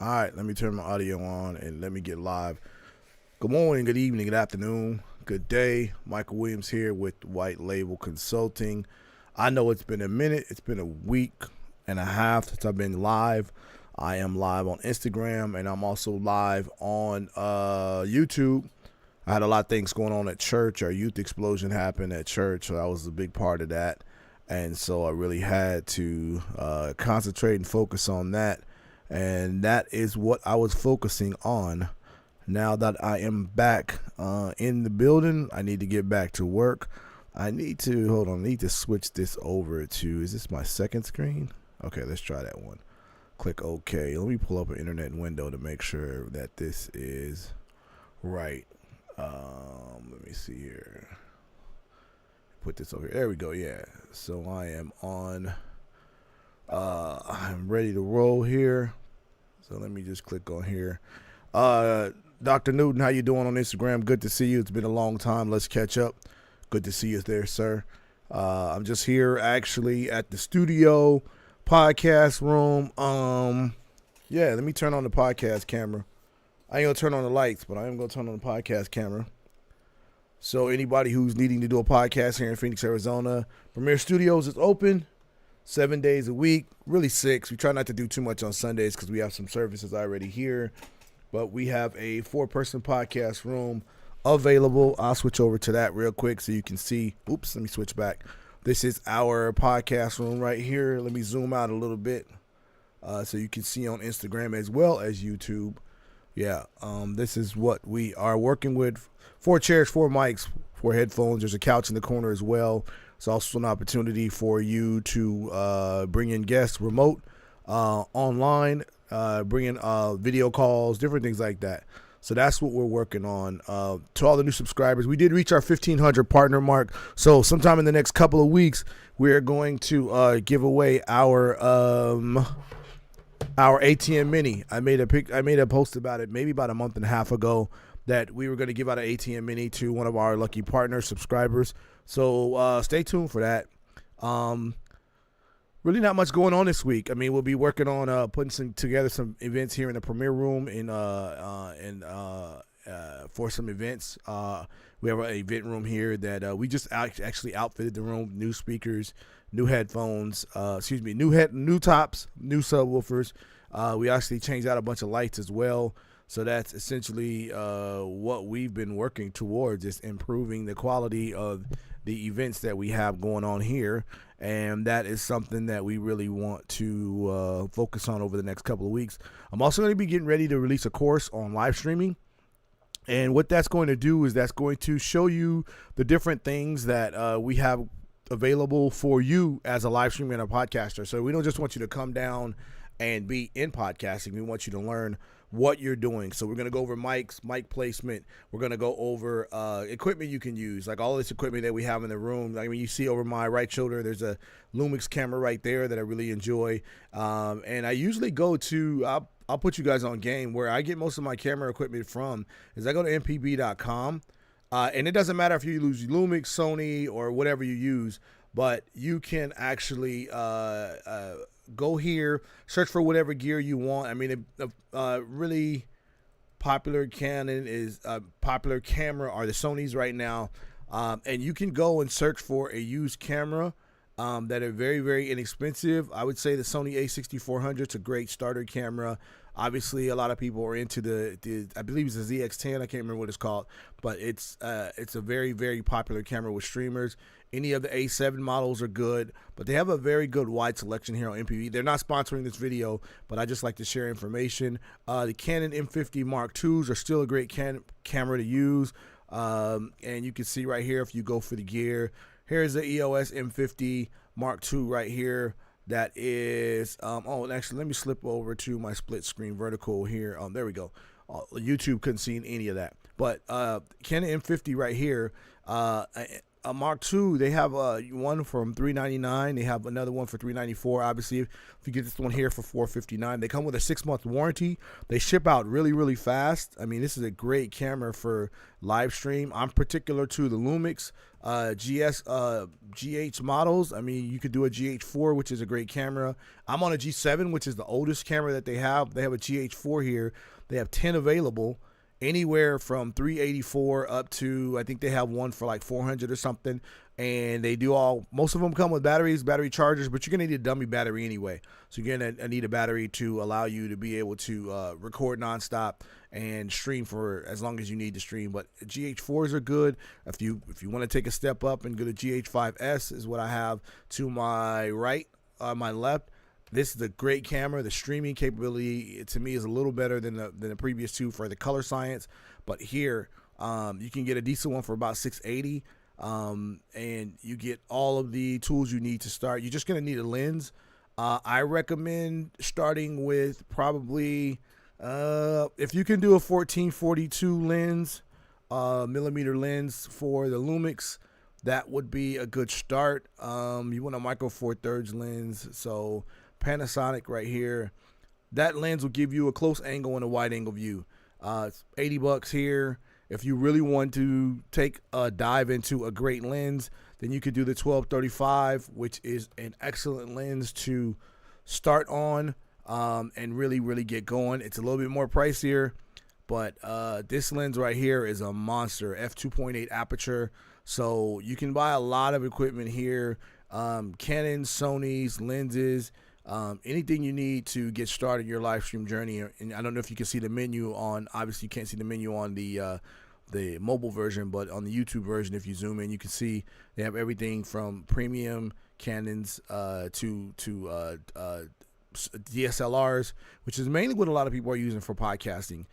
All right, let me turn my audio on and let me get live. Good morning, good evening, good afternoon, good day. Michael Williams here with White Label Consulting. I know it's been a minute. It's been a week and a half since I've been live. I am live on Instagram, and I'm also live on YouTube. I had a lot of things going on at church. Our youth explosion happened at church, so I was a big part of that. And so I really had to concentrate and focus on that. And that is what I was focusing on. Now that I am back in the building, I need to get back to work. I need to switch this over to, is this my second screen? Okay, let's try that one. Click OK. Let me pull up an internet window to make sure that this is right. Let me see here. Put this over here. There we go. Yeah. So I am on. I'm ready to roll here. So let me just click on here. Dr. Newton, how you doing on Instagram? Good to see you. It's been a long time. Let's catch up. Good to see you there, sir. I'm just here actually at the studio podcast room. Yeah, let me turn on the podcast camera. I ain't gonna turn on the lights, but I am gonna turn on the podcast camera. So anybody who's needing to do a podcast here in Phoenix, Arizona, Premier Studios is open 7 days a week, really 6. We try not to do too much on Sundays because we have some services already here. But we have a 4-person podcast room available. I'll switch over to that real quick so you can see. Oops, let me switch back. This is our podcast room right here. Let me zoom out a little bit so you can see on Instagram as well as YouTube. Yeah, this is what we are working with. 4 chairs, 4 mics, 4 headphones. There's a couch in the corner as well. It's also an opportunity for you to bring in guests remote, online, bring in video calls, different things like that. So that's what we're working on. To all the new subscribers, we did reach our 1,500 partner mark. So sometime in the next couple of weeks, we're going to give away our ATEM Mini. I made a post about it maybe about a month and a half ago that we were going to give out an ATEM Mini to one of our lucky partner subscribers. So stay tuned for that. Really not much going on this week. I mean, we'll be working on putting together some events here in the Premier Room for some events. We have an event room here that we just actually outfitted the room. New speakers, new headphones, new tops, new subwoofers. We actually changed out a bunch of lights as well. So that's essentially what we've been working towards, is improving the quality of the events that we have going on here. And that is something that we really want to focus on over the next couple of weeks. I'm also going to be getting ready to release a course on live streaming. And what that's going to do is that's going to show you the different things that we have available for you as a live streamer and a podcaster. So we don't just want you to come down and be in podcasting. We want you to learn what you're doing. So we're going to go over mics, mic placement. We're going to go over equipment you can use, like all this equipment that we have in the room. I mean, you see over my right shoulder, there's a Lumix camera right there that I really enjoy. And I usually go to, I'll put you guys on game, where I get most of my camera equipment from is I go to mpb.com. And it doesn't matter if you use Lumix, Sony, or whatever you use, but you can actually go here, search for whatever gear you want. I mean, really popular Canon is popular camera are the Sonys right now, and you can go and search for a used camera that are very, very inexpensive. I would say the Sony a6400 is a great starter camera. Obviously, a lot of people are into the I believe it's the ZX10. I can't remember what it's called, but it's a very, very popular camera with streamers. Any of the A7 models are good, but they have a very good wide selection here on MPV. They're not sponsoring this video, but I just like to share information. The Canon M50 Mark IIs are still a great camera to use, and you can see right here if you go for the gear. Here's the EOS M50 Mark II right here. That is, and actually, let me slip over to my split screen vertical here. There we go. YouTube couldn't see any of that. But Canon M50 right here, a Mark II. They have one from $399. They have another one for $394. Obviously, if you get this one here for $459, they come with a 6-month warranty. They ship out really, really fast. I mean, this is a great camera for live stream. I'm particular to the Lumix GH models. I mean, you could do a GH4, which is a great camera. I'm on a G7, which is the oldest camera that they have. They have a GH4 here. They have 10 available, anywhere from 384 up to, I think they have one for like 400 or something. And they do most of them come with battery chargers, but you're going to need a dummy battery anyway. So you're going to need a battery to allow you to be able to record nonstop and stream for as long as you need to stream. But GH4s are good. If you want to take a step up and go to GH5S is what I have to my right, my left. This is a great camera. The streaming capability, to me, is a little better than the previous two for the color science. But here, you can get a decent one for about $680, and you get all of the tools you need to start. You're just going to need a lens. I recommend starting with probably, if you can do a 1442 lens, millimeter lens for the Lumix, that would be a good start. You want a micro four thirds lens, so Panasonic right here. That lens will give you a close angle and a wide angle view. It's $80 here. If you really want to take a dive into a great lens, then you could do the 1235, which is an excellent lens to start on and really, really get going. It's a little bit more pricier, but this lens right here is a monster, f2.8 aperture. So you can buy a lot of equipment here, Canon, Sony's, lenses, anything you need to get started your live stream journey. And I don't know if you can see the menu on, obviously you can't see the menu on the mobile version, but on the YouTube version, if you zoom in, you can see they have everything from premium Canons to DSLRs, which is mainly what a lot of people are using for podcasting.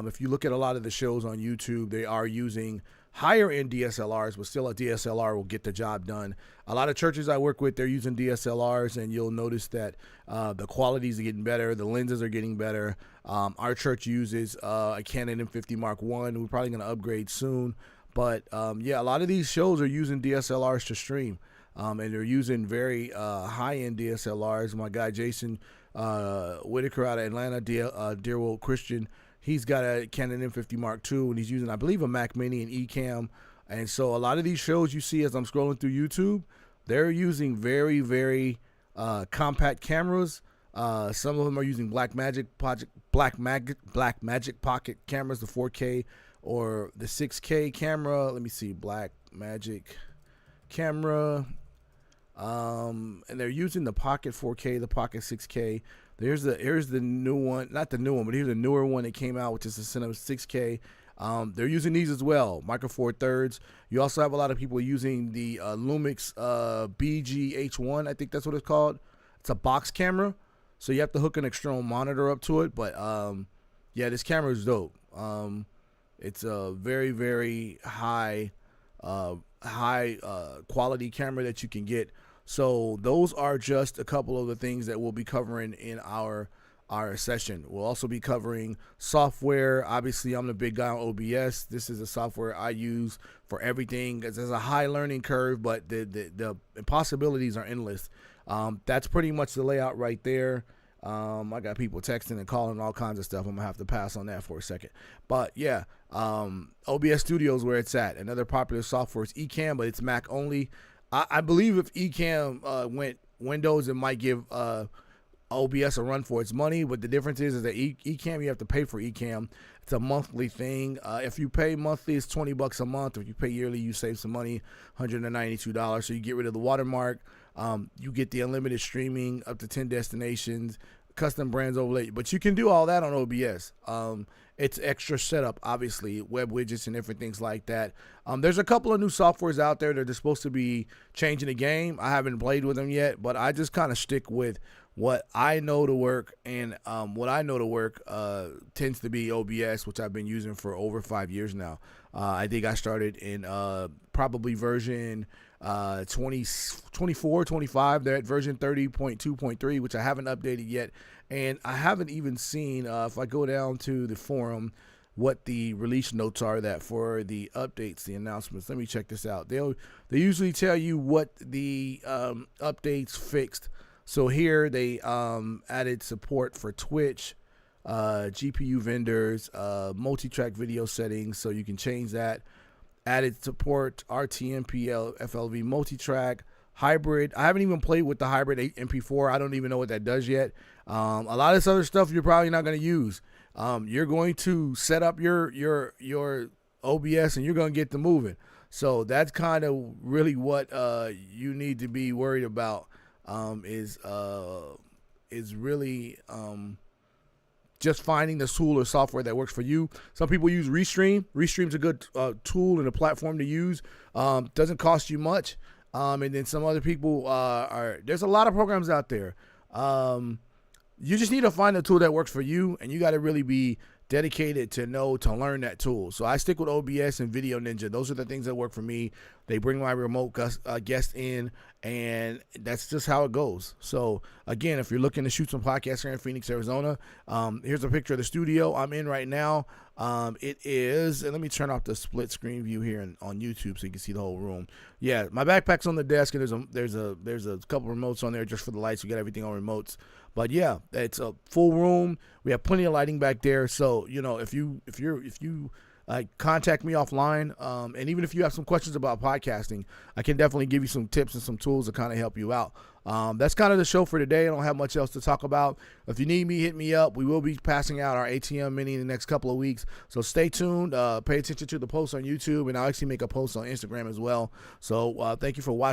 If you look at a lot of the shows on YouTube, they are using higher end DSLRs, but still a DSLR will get the job done. A lot of churches I work with, they're using DSLRs, and you'll notice that the qualities are getting better, the lenses are getting better. Our church uses a Canon M50 Mark I. We're probably going to upgrade soon. But yeah, a lot of these shows are using DSLRs to stream, and they're using very high-end DSLRs. My guy Jason Whitaker out of Atlanta, Dearwood Christian, he's got a Canon M50 Mark II, and he's using, I believe, a Mac Mini and eCamm. And so a lot of these shows you see as I'm scrolling through YouTube, they're using very, very compact cameras. Some of them are using Blackmagic Pocket cameras, the 4K or the 6K camera. Let me see, Blackmagic camera. And they're using the Pocket 4K, the Pocket 6K. Here's the new one, not the new one, but here's a newer one that came out, which is the Cinema 6K. They're using these as well, micro four thirds. You also have a lot of people using the Lumix GH4, I think that's what it's called. It's a box camera, so you have to hook an external monitor up to it. But yeah, this camera is dope. It's a very, very high quality camera that you can get. So those are just a couple of the things that we'll be covering in our session. We'll also be covering software. Obviously, I'm the big guy on OBS. This is a software I use for everything. There's a high learning curve, but the possibilities are endless. That's pretty much the layout right there. I got people texting and calling all kinds of stuff. I'm gonna have to pass on that for a second. But yeah, OBS Studio is where it's at. Another popular software is eCamm, but it's Mac only. I believe if eCamm went Windows, it might give OBS a run for its money. But the difference is that eCamm, you have to pay for eCamm. It's a monthly thing. If you pay monthly, it's $20 a month. If you pay yearly, you save some money, $192. So you get rid of the watermark. You get the unlimited streaming up to 10 destinations, custom brands overlay. But you can do all that on OBS. It's extra setup, obviously, web widgets and different things like that. There's a couple of new softwares out there that are supposed to be changing the game. I haven't played with them yet, but I just kind of stick with what I know to work, and what I know to work tends to be OBS, which I've been using for over 5 years now. I think I started in probably version 24, 25. They're at version 30.2.3, which I haven't updated yet. And I haven't even seen, if I go down to the forum, what the release notes are that for the updates, the announcements. Let me check this out. They usually tell you what the updates fixed. So here they added support for Twitch, GPU vendors, multi-track video settings, so you can change that. Added support RTMP FLV multi-track, hybrid. I haven't even played with the hybrid MP4. I don't even know what that does yet. A lot of this other stuff you're probably not going to use. You're going to set up your OBS and you're going to get to moving. So that's kind of really what you need to be worried about. Is really just finding the tool or software that works for you. Some people use Restream. Restream's a good tool and a platform to use. Doesn't cost you much. And then some other people there's a lot of programs out there. You just need to find a tool that works for you, and you got to really be dedicated to learn that tool. So I stick with OBS and Video Ninja. Those are the things that work for me. They bring my remote guest in, and that's just how it goes. So again, if you're looking to shoot some podcasts here in Phoenix, Arizona, here's a picture of the studio I'm in right now. It is, and let me turn off the split screen view here on YouTube so you can see the whole room. Yeah, my backpack's on the desk, and there's a couple remotes on there just for the lights. We got everything on remotes. But yeah, it's a full room. We have plenty of lighting back there. So, if you contact me offline, and even if you have some questions about podcasting, I can definitely give you some tips and some tools to kind of help you out. That's kind of the show for today. I don't have much else to talk about. If you need me, hit me up. We will be passing out our ATEM Mini in the next couple of weeks. So stay tuned. Pay attention to the posts on YouTube, and I'll actually make a post on Instagram as well. So thank you for watching.